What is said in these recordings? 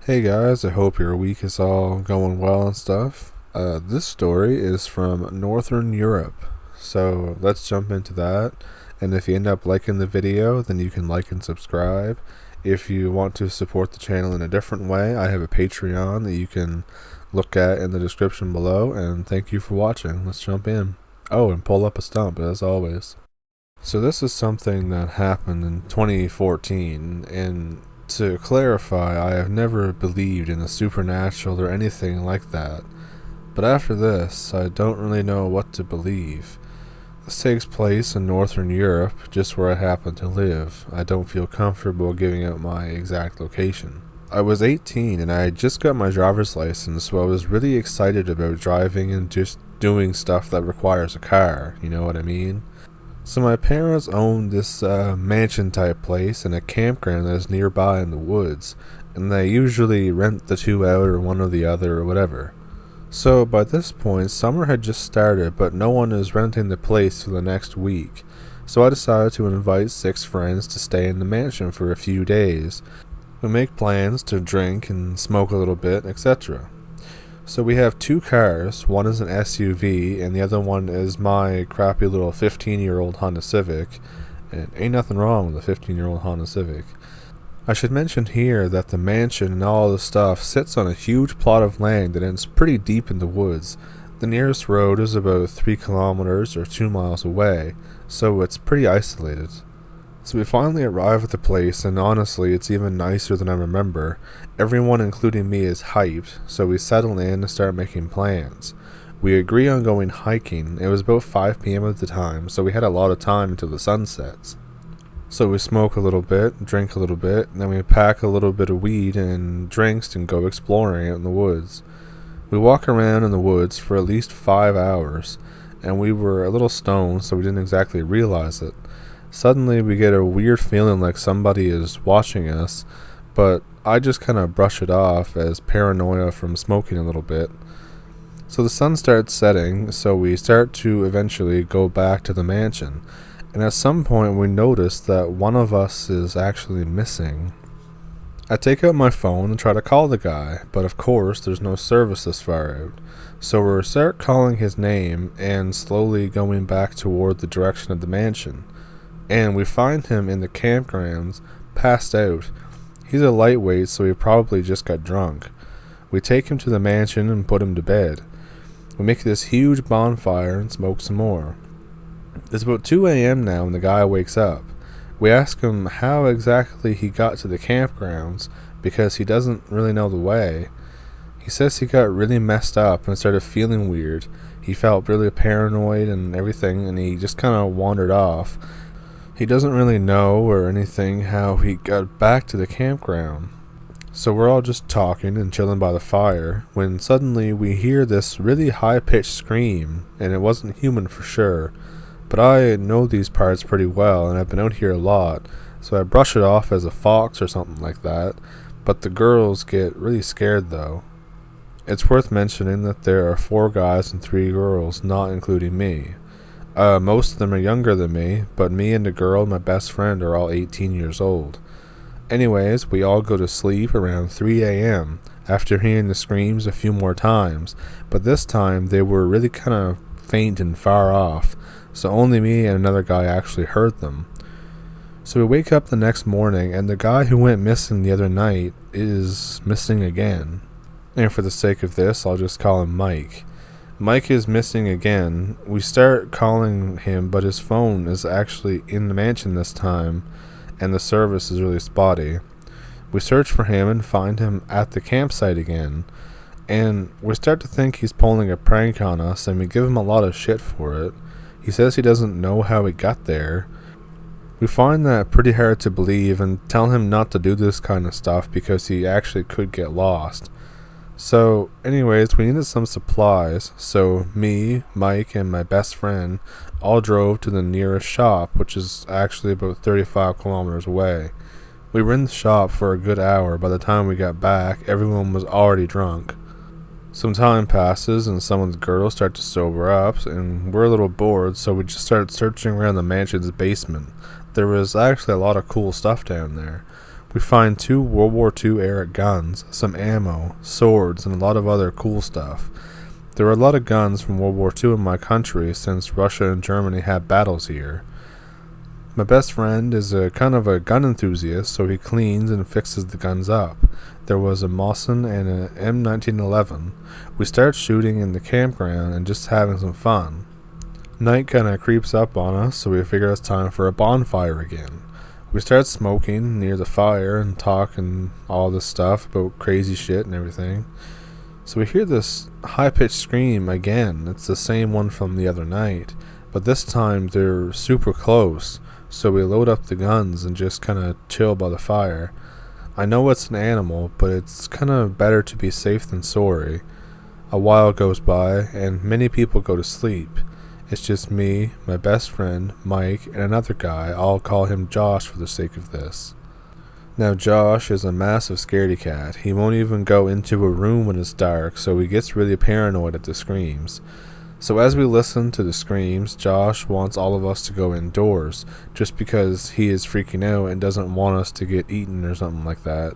Hey guys, I hope your week is all going well and stuff. This story is from Northern Europe, so let's jump into that. And if you end up liking the video, then you can like and subscribe. If you want to support the channel in a different way, I have a Patreon that you can look at in the description below. And thank you for watching. Let's jump in. Oh, and pull up a stump, as always. So this is something that happened in 2014, and to clarify, I have never believed in the supernatural or anything like that, but after this, I don't really know what to believe. This takes place in Northern Europe, just where I happen to live. I don't feel comfortable giving out my exact location. I was 18 and I had just got my driver's license, so I was really excited about driving and just doing stuff that requires a car, you know what I mean? So my parents own this mansion type place in a campground that is nearby in the woods, and they usually rent the two out or one or the other or whatever. So by this point, summer had just started, but no one is renting the place for the next week. So I decided to invite 6 friends to stay in the mansion for a few days. We make plans to drink and smoke a little bit, etc. So we have 2 cars, one is an SUV and the other one is my crappy little 15-year-old Honda Civic, and ain't nothing wrong with a 15-year-old Honda Civic. I should mention here that the mansion and all the stuff sits on a huge plot of land and it's pretty deep in the woods. The nearest road is about 3 kilometers or 2 miles away, so it's pretty isolated. So we finally arrive at the place, and honestly, it's even nicer than I remember. Everyone, including me, is hyped, so we settle in and start making plans. We agree on going hiking. It was about 5 p.m. at the time, so we had a lot of time until the sun sets. So we smoke a little bit, drink a little bit, and then we pack a little bit of weed and drinks and go exploring out in the woods. We walk around in the woods for at least 5 hours, and we were a little stoned, so we didn't exactly realize it. Suddenly we get a weird feeling like somebody is watching us, but I just kind of brush it off as paranoia from smoking a little bit. So the sun starts setting, so we start to eventually go back to the mansion, and at some point we notice that one of us is actually missing. I take out my phone and try to call the guy, but of course there's no service this far out. So we start calling his name and slowly going back toward the direction of the mansion. And we find him in the campgrounds, passed out. He's a lightweight, so he probably just got drunk. We take him to the mansion and put him to bed. We make this huge bonfire and smoke some more. It's about 2 a.m. now when the guy wakes up. We ask him how exactly he got to the campgrounds because he doesn't really know the way. He says he got really messed up and started feeling weird. He felt really paranoid and everything, and he just kind of wandered off. He doesn't really know or anything how he got back to the campground. So we're all just talking and chilling by the fire when suddenly we hear this really high-pitched scream, and it wasn't human for sure. But I know these parts pretty well and I've been out here a lot, so I brush it off as a fox or something like that. But the girls get really scared though. It's worth mentioning that there are 4 guys and 3 girls, not including me. Most of them are younger than me, but me and the girl and my best friend are all 18 years old. Anyways, we all go to sleep around 3 a.m. after hearing the screams a few more times, but this time they were really kind of faint and far off, so only me and another guy actually heard them. So we wake up the next morning, and the guy who went missing the other night is missing again. And for the sake of this, I'll just call him Mike. Mike is missing again. We start calling him, but his phone is actually in the mansion this time, and the service is really spotty. We search for him and find him at the campsite again, and we start to think he's pulling a prank on us, and we give him a lot of shit for it. He says he doesn't know how he got there. We find that pretty hard to believe and tell him not to do this kind of stuff because he actually could get lost. So anyways, we needed some supplies, so me, Mike, and my best friend all drove to the nearest shop, which is actually about 35 kilometers away. We were in the shop for a good hour. By the time we got back, everyone was already drunk. Some time passes and some of the girls start to sober up, and we're a little bored, so we just started searching around the mansion's basement. There was actually a lot of cool stuff down there. We find 2 World War II era guns, some ammo, swords, and a lot of other cool stuff. There were a lot of guns from World War II in my country since Russia and Germany had battles here. My best friend is a kind of a gun enthusiast, so he cleans and fixes the guns up. There was a Mosin and an M1911. We start shooting in the campground and just having some fun. Night kinda creeps up on us, so we figure it's time for a bonfire again. We start smoking near the fire and talking all this stuff about crazy shit and everything. So we hear this high-pitched scream again. It's the same one from the other night, but this time they're super close. So we load up the guns and just kind of chill by the fire. I know it's an animal, but it's kind of better to be safe than sorry. A while goes by, and many people go to sleep. It's just me, my best friend, Mike, and another guy. I'll call him Josh for the sake of this. Now Josh is a massive scaredy cat. He won't even go into a room when it's dark, so he gets really paranoid at the screams. So as we listen to the screams, Josh wants all of us to go indoors, just because he is freaking out and doesn't want us to get eaten or something like that.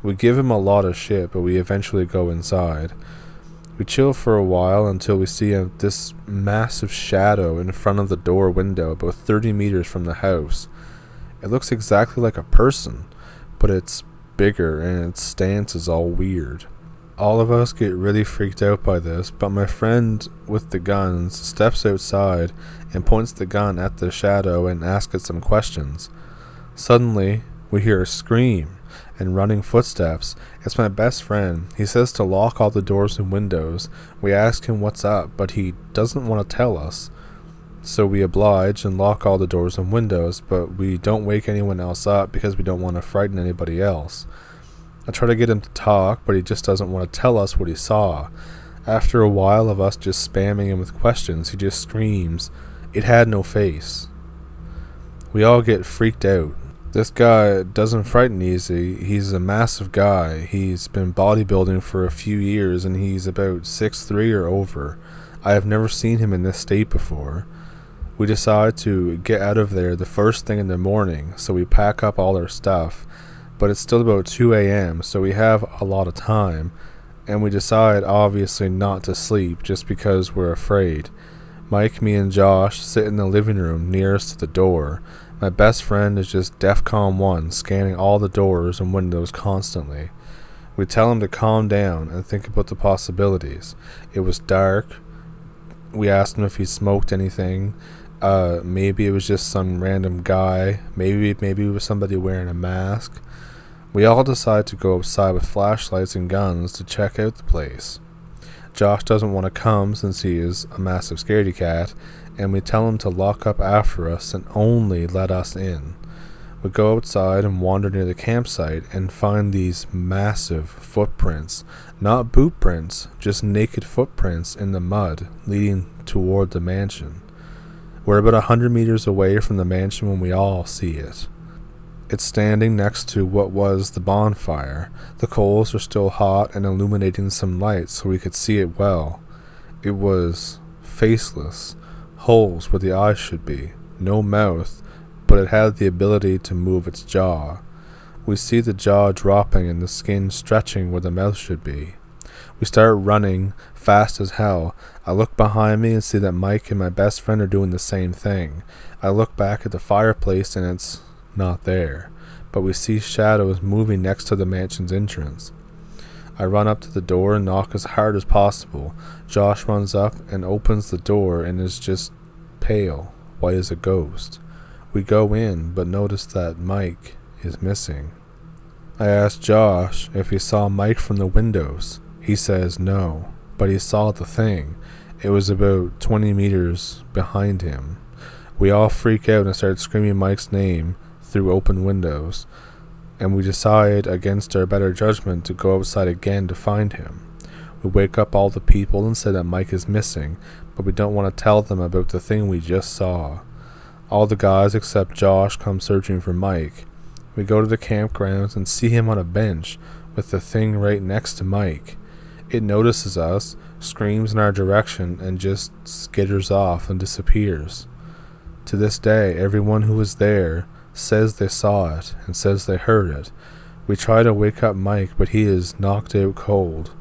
We give him a lot of shit, but we eventually go inside. We chill for a while until we see this massive shadow in front of the door window about 30 meters from the house. It looks exactly like a person, but it's bigger and its stance is all weird. All of us get really freaked out by this, but my friend with the guns steps outside and points the gun at the shadow and asks it some questions. Suddenly, we hear a scream and running footsteps. It's my best friend. He says to lock all the doors and windows. We ask him what's up, but he doesn't want to tell us. So we oblige and lock all the doors and windows, but we don't wake anyone else up because we don't want to frighten anybody else. I try to get him to talk, but he just doesn't want to tell us what he saw. After a while of us just spamming him with questions, he just screams, "It had no face." We all get freaked out. This guy doesn't frighten easy. He's a massive guy. He's been bodybuilding for a few years and he's about 6'3" or over. I have never seen him in this state before. We decide to get out of there the first thing in the morning, so we pack up all our stuff. But it's still about 2 a.m., so we have a lot of time, and we decide obviously not to sleep just because we're afraid. Mike, me, and Josh sit in the living room nearest to the door. My best friend is just DEFCON 1, scanning all the doors and windows constantly. We tell him to calm down and think about the possibilities. It was dark. We asked him if he smoked anything. Maybe it was just some random guy. Maybe it was somebody wearing a mask. We all decide to go outside with flashlights and guns to check out the place. Josh doesn't want to come since he is a massive scaredy cat, and we tell him to lock up after us and only let us in. We go outside and wander near the campsite and find these massive footprints. Not boot prints, just naked footprints in the mud leading toward the mansion. We're about 100 meters away from the mansion when we all see it. It's standing next to what was the bonfire. The coals are still hot and illuminating some light so we could see it well. It was faceless, holes where the eyes should be, no mouth, but it had the ability to move its jaw. We see the jaw dropping and the skin stretching where the mouth should be. We start running fast as hell. I look behind me and see that Mike and my best friend are doing the same thing. I look back at the fireplace and it's not there, but we see shadows moving next to the mansion's entrance. I run up to the door and knock as hard as possible. Josh runs up and opens the door and is just pale, white as a ghost. We go in, but notice that Mike is missing. I ask Josh if he saw Mike from the windows. He says no, but he saw the thing. It was about 20 meters behind him. We all freak out and start screaming Mike's name through open windows, and we decide against our better judgment to go outside again to find him. We wake up all the people and say that Mike is missing, but we don't want to tell them about the thing we just saw. All the guys except Josh come searching for Mike. We go to the campgrounds and see him on a bench with the thing right next to Mike. It notices us, screams in our direction, and just skitters off and disappears. To this day, everyone who was there says they saw it and says they heard it. We try to wake up Mike, but he is knocked out cold.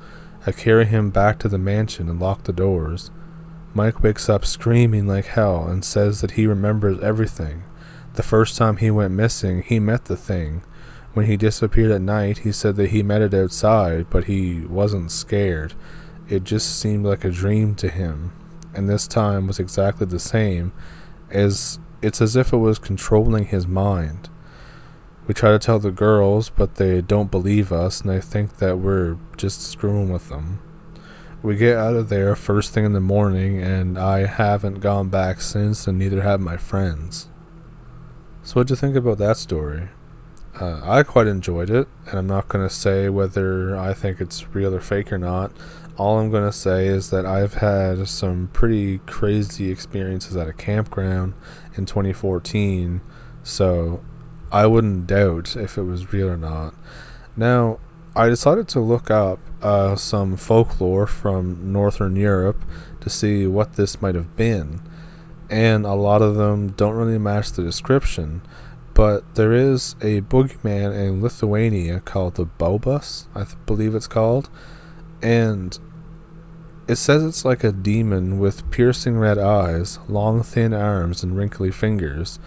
I carry him back to the mansion and lock the doors. Mike wakes up screaming like hell and says that he remembers everything. The first time he went missing, he met the thing. When he disappeared at night, he said that he met it outside, but he wasn't scared. It just seemed like a dream to him. And this time was exactly the same, as it's as if it was controlling his mind. We try to tell the girls, but they don't believe us, and they think that we're just screwing with them. We get out of there first thing in the morning, and I haven't gone back since, and neither have my friends. So what'd you think about that story? I quite enjoyed it, and I'm not going to say whether I think it's real or fake or not. All I'm going to say is that I've had some pretty crazy experiences at a campground in 2014, so I wouldn't doubt if it was real or not. Now, I decided to look up some folklore from Northern Europe to see what this might have been, and a lot of them don't really match the description, but there is a boogeyman in Lithuania called the Bobus, I believe it's called, and it says it's like a demon with piercing red eyes, long thin arms, and wrinkly fingers,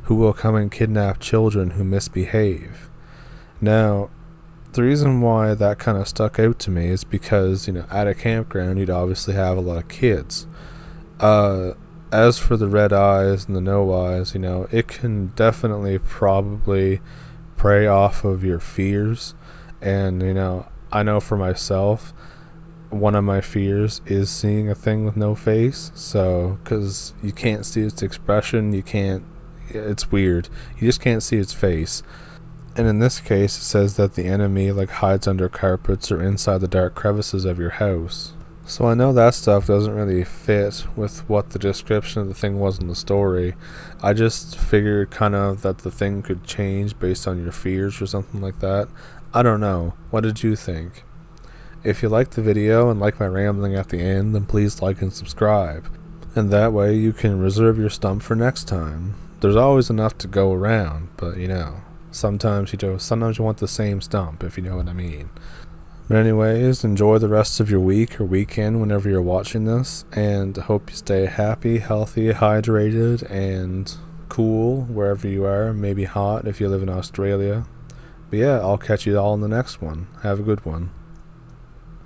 who will come and kidnap children who misbehave. Now, the reason why that kind of stuck out to me is because, at a campground, you'd obviously have a lot of kids. As for the red eyes and the no eyes, it can definitely probably prey off of your fears. And, I know for myself, one of my fears is seeing a thing with no face. So, because you can't see its expression, it's weird. You just can't see its face. And in this case, it says that the enemy hides under carpets or inside the dark crevices of your house. So I know that stuff doesn't really fit with what the description of the thing was in the story. I just figured kind of that the thing could change based on your fears or something like that. I don't know. What did you think? If you liked the video and like my rambling at the end, then please like and subscribe. And that way you can reserve your stump for next time. There's always enough to go around, but sometimes you want the same stump, if you know what I mean. But anyways, enjoy the rest of your week or weekend whenever you're watching this, and hope you stay happy, healthy, hydrated, and cool wherever you are, maybe hot if you live in Australia. But yeah, I'll catch you all in the next one. Have a good one.